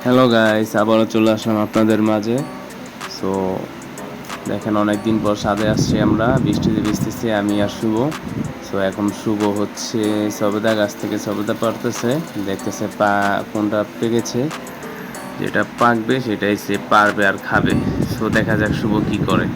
Hello guys, আবারও চলে আসলাম আপনাদের মাঝে। সো দেখেন, অনেকদিন পর ছাদে আসছি আমরা, বৃষ্টিতে ভিজতেছি আমি আর শুভ। সো এখন শুভ হচ্ছে সবেদা গাছ থেকে সবেদা পারতেছে, দেখতেছে কোনটা পেকেছে, যেটা পাকবে সেটাই সে পারবে আর খাবে। সো দেখা যাক শুভ কি করে।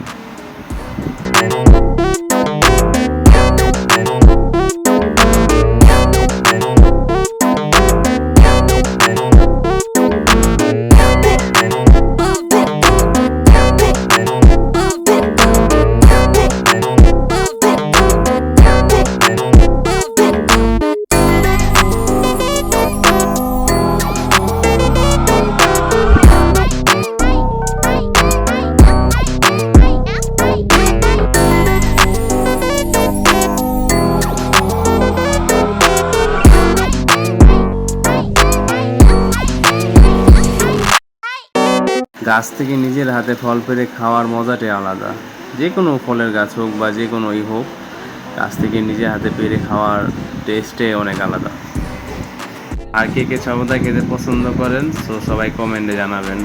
গাছ থেকে নিজের হাতে ফল পেড়ে খাওয়ার মজাটাই আলাদা। যে কোনো ফলের গাছ হোক বা যে কোনোই হোক, গাছ থেকে নিজের হাতে পেড়ে খাওয়ার টেস্টে অনেক আলাদা। আর কে কে সবেদা খেতে পছন্দ করেন, সো সবাই কমেন্টে জানাবেন।